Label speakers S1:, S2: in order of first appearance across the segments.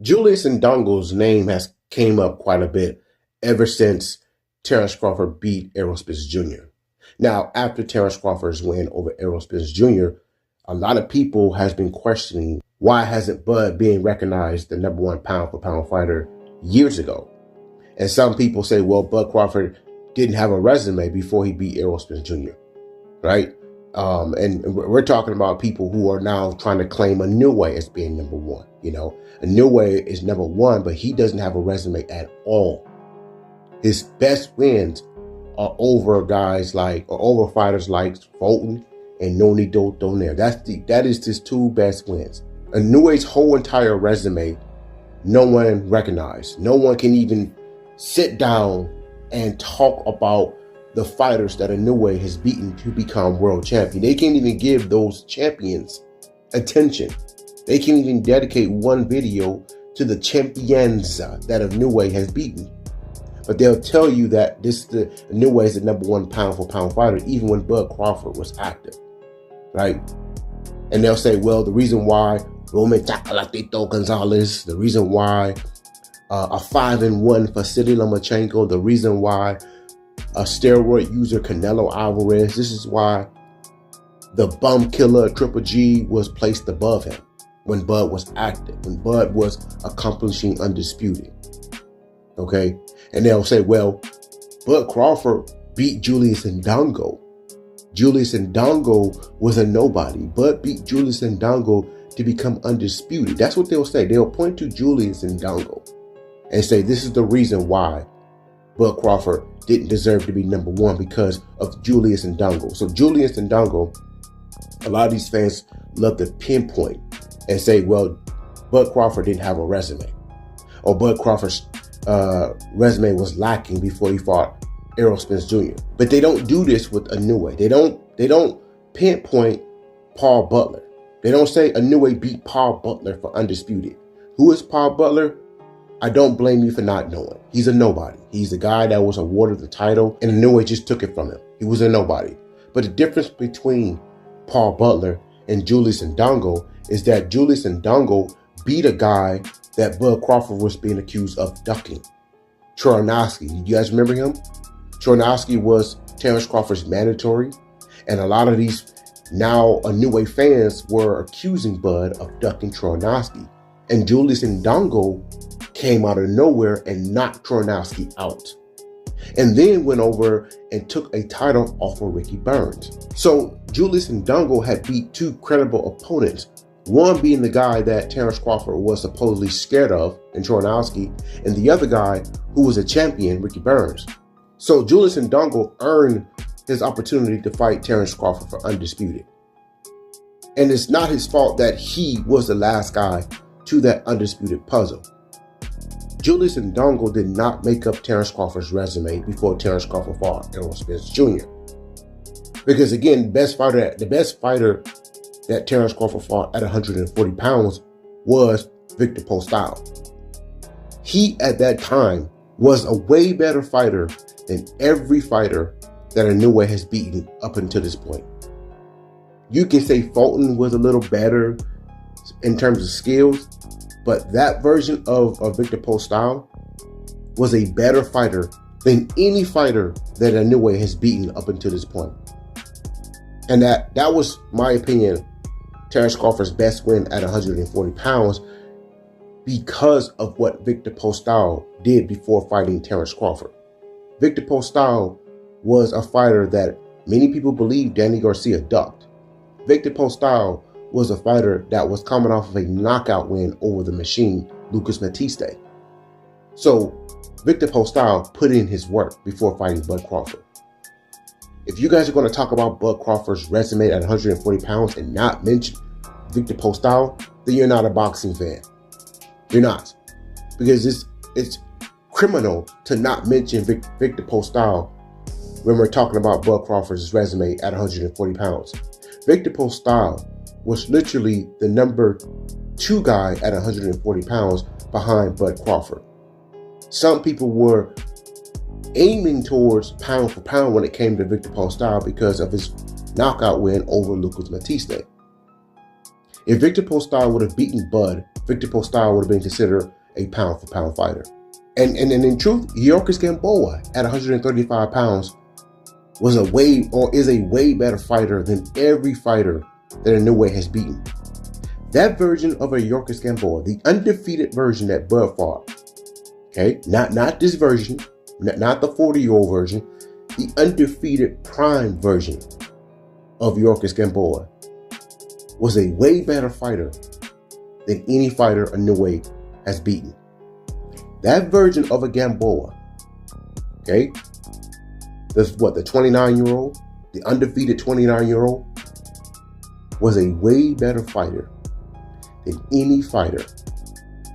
S1: Julius Ndongo's name has came up quite a bit ever since Terence Crawford beat Errol Spence Jr. Now, after Terence Crawford's win over Errol Spence Jr., a lot of people has been questioning why hasn't Bud been recognized the number one pound for pound fighter years ago. And some people say, well, Bud Crawford didn't have a resume before he beat Errol Spence Jr., right? And we're talking about people who are now trying to claim Inoue as being number one. Inoue is number one, but he doesn't have a resume at all. His best wins are over over fighters like Fulton and Noni Donaire. That is his two best wins. Inoue's whole entire resume, no one recognized. No one can even sit down and talk about the fighters that Inoue has beaten to become world champion. They can't even give those champions attention. They can't even dedicate one video to the champions that Inoue has beaten. But they'll tell you that Inoue is the number one pound for pound fighter, even when Bud Crawford was active, right? And they'll say, well, the reason why Roman Chocolatito Gonzalez, the reason why a 5-1 Vasily Lomachenko, the reason why a steroid user Canelo Alvarez, this is why the bum killer Triple G was placed above him when Bud was active, when Bud was accomplishing undisputed. Okay? And they'll say, well, Bud Crawford beat Julius Ndongo. Julius Ndongo was a nobody. Bud beat Julius Ndongo to become undisputed. That's what they'll say. They'll point to Julius Ndongo and say, this is the reason why Bud Crawford didn't deserve to be number one, because of Julius Ndongo. So Julius Ndongo, a lot of these fans love to pinpoint and say, well, Bud Crawford didn't have a resume, or Bud Crawford's resume was lacking before he fought Errol Spence Jr. But they don't do this with Inoue. They don't pinpoint Paul Butler. They don't say Inoue beat Paul Butler for undisputed. Who is Paul Butler? I don't blame you for not knowing. He's a nobody. He's the guy that was awarded the title, and Inoue just took it from him. He was a nobody. But the difference between Paul Butler and Julius Ndongo is that Julius Ndongo beat a guy that Bud Crawford was being accused of ducking. Trojanowski. You guys remember him? Trojanowski was Terence Crawford's mandatory, and a lot of these now Inoue fans were accusing Bud of ducking Trojanowski. And Julius Ndongo came out of nowhere and knocked Trojanowski out, and then went over and took a title off of Ricky Burns. So Julius Ndongo had beat two credible opponents, one being the guy that Terence Crawford was supposedly scared of in Trojanowski, and the other guy who was a champion, Ricky Burns. So Julius Ndongo earned his opportunity to fight Terence Crawford for undisputed. And it's not his fault that he was the last guy to that undisputed puzzle. Julius Ndongo did not make up Terence Crawford's resume before Terence Crawford fought Errol Spence Jr. Because again, the best fighter that Terence Crawford fought at 140 pounds was Victor Postol. He, at that time, was a way better fighter than every fighter that Inoue has beaten up until this point. You can say Fulton was a little better in terms of skills, but that version of Victor Postol was a better fighter than any fighter that Inoue has beaten up until this point. And that was, my opinion, Terence Crawford's best win at 140 pounds because of what Victor Postol did before fighting Terence Crawford. Victor Postol was a fighter that many people believe Danny Garcia ducked. Victor Postol was a fighter that was coming off of a knockout win over the machine, Lucas Matiste. So Victor Postol put in his work before fighting Bud Crawford. If you guys are going to talk about Bud Crawford's resume at 140 pounds and not mention Victor Postol, then you're not a boxing fan. You're not. Because it's criminal to not mention Victor Postol when we're talking about Bud Crawford's resume at 140 pounds. Victor Postol was literally the number 2 guy at 140 pounds behind Bud Crawford. Some people were aiming towards pound for pound when it came to Victor Postol because of his knockout win over Lucas Matiste. If Victor Postol would have beaten Bud Victor Postol would have been considered a pound-for-pound fighter. And in truth, Yorkis Gamboa at 135 pounds is a way better fighter than every fighter that Inoue has beaten. That version of a Yorkis Gamboa, the undefeated version that Bud fought, okay, not this version, not the 40-year-old version, the undefeated prime version of Yorkis Gamboa was a way better fighter than any fighter Inoue has beaten. That version of a Gamboa, okay, the 29-year-old, the undefeated 29-year-old, was a way better fighter than any fighter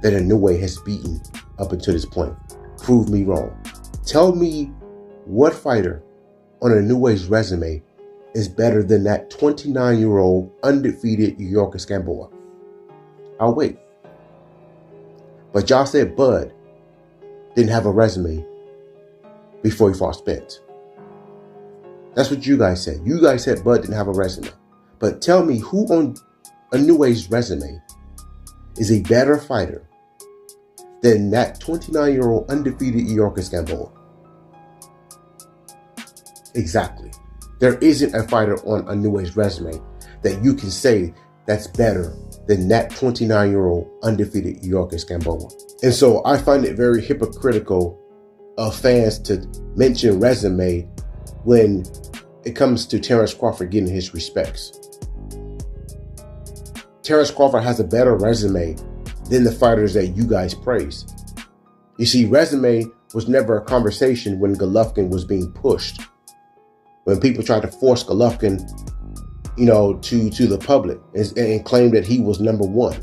S1: that Inoue has beaten up until this point. Prove me wrong. Tell me what fighter on Inoue's resume is better than that 29-year-old undefeated Yorkis Gamboa. I'll wait. But y'all said Bud didn't have a resume before he fought Spence. That's what you guys said. You guys said Bud didn't have a resume. But tell me who on Inoue's resume is a better fighter than that 29-year-old undefeated Yorkis Gamboa. Exactly. There isn't a fighter on Inoue's resume that you can say that's better than that 29-year-old undefeated Yorkis Gamboa. And so I find it very hypocritical of fans to mention resume when it comes to Terence Crawford getting his respects. Terence Crawford has a better resume than the fighters that you guys praise. You see, resume was never a conversation when Golovkin was being pushed. When people tried to force Golovkin, to the public and claim that he was number one.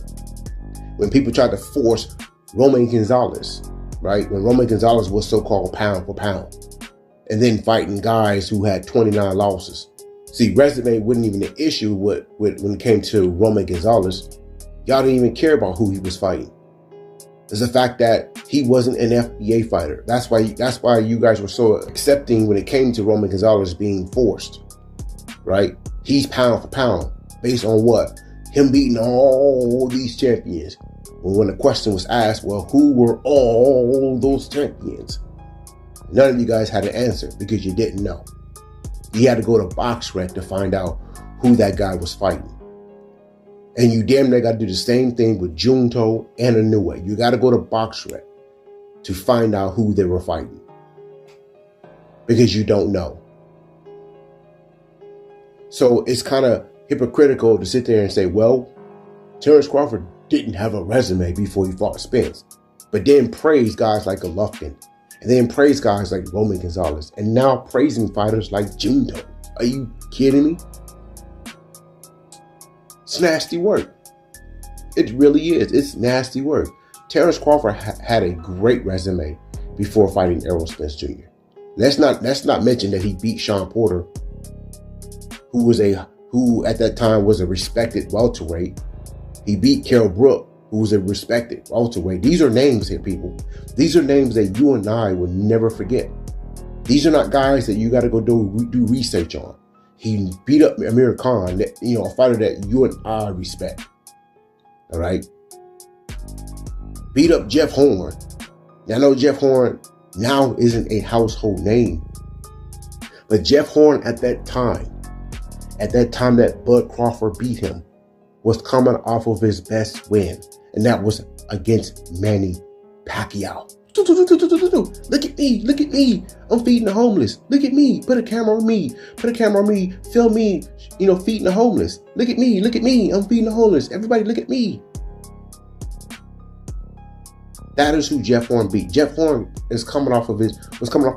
S1: When people tried to force Roman Gonzalez, right? When Roman Gonzalez was so-called pound for pound. And then fighting guys who had 29 losses. See, resume wasn't even an issue when it came to Roman Gonzalez. Y'all didn't even care about who he was fighting. It's the fact that he wasn't an FBA fighter. That's why you guys were so accepting when it came to Roman Gonzalez being forced, right? He's pound for pound based on what? Him beating all these champions. When the question was asked, well, who were all those champions? None of you guys had an answer because you didn't know. You had to go to BoxRec to find out who that guy was fighting. And you damn near got to do the same thing with Junto and Inoue. You got to go to BoxRec to find out who they were fighting. Because you don't know. So it's kind of hypocritical to sit there and say, well, Terence Crawford didn't have a resume before he fought Spence. But then praise guys like Golovkin. And then praise guys like Roman Gonzalez. And now praising fighters like Junto. Are you kidding me? It's nasty work. It really is. It's nasty work. Terence Crawford had a great resume before fighting Errol Spence Jr. Let's not mention that he beat Sean Porter, who at that time was a respected welterweight. He beat Kell Brook, who was a respected welterweight. These are names here, people. These are names that you and I will never forget. These are not guys that you got to go do research on. He beat up Amir Khan, a fighter that you and I respect. All right. Beat up Jeff Horn. Now, I know Jeff Horn now isn't a household name, but Jeff Horn at that time that Bud Crawford beat him, was coming off of his best win, and that was against Manny Pacquiao. Look at me. I'm feeding the homeless. Look at me. Put a camera on me. Film me, feeding the homeless. Look at me. I'm feeding the homeless. Everybody look at me. That is who Jeff Horn beat. Jeff Horn was coming off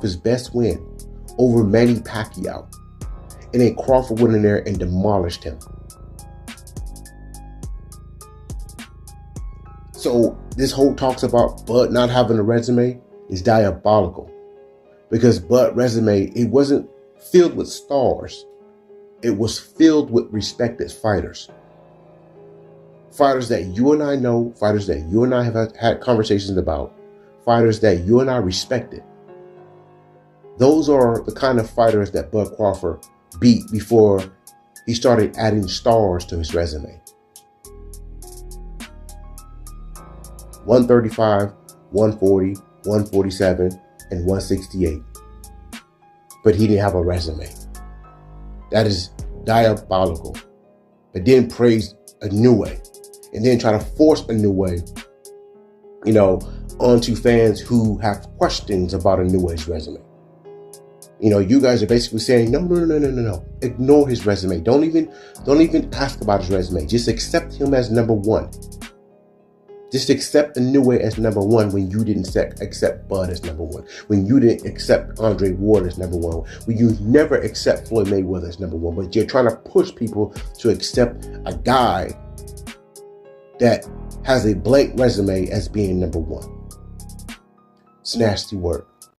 S1: his best win over Manny Pacquiao. And then Crawford went in there and demolished him. So this whole talks about Bud not having a resume is diabolical. Because Bud's resume, it wasn't filled with stars. It was filled with respected fighters. Fighters that you and I know, fighters that you and I have had conversations about, fighters that you and I respected. Those are the kind of fighters that Bud Crawford beat before he started adding stars to his resume. 135, 140, 147, and 168. But he didn't have a resume. That is diabolical. But then praise Inoue, and then try to force Inoue, onto fans who have questions about Inoue's resume. You guys are basically saying, no. Ignore his resume. Don't even ask about his resume. Just accept him as number one. Just accept Inoue as number one when you didn't accept Bud as number one. When you didn't accept Andre Ward as number one. When you never accept Floyd Mayweather as number one. But you're trying to push people to accept a guy that has a blank resume as being number one. It's nasty work.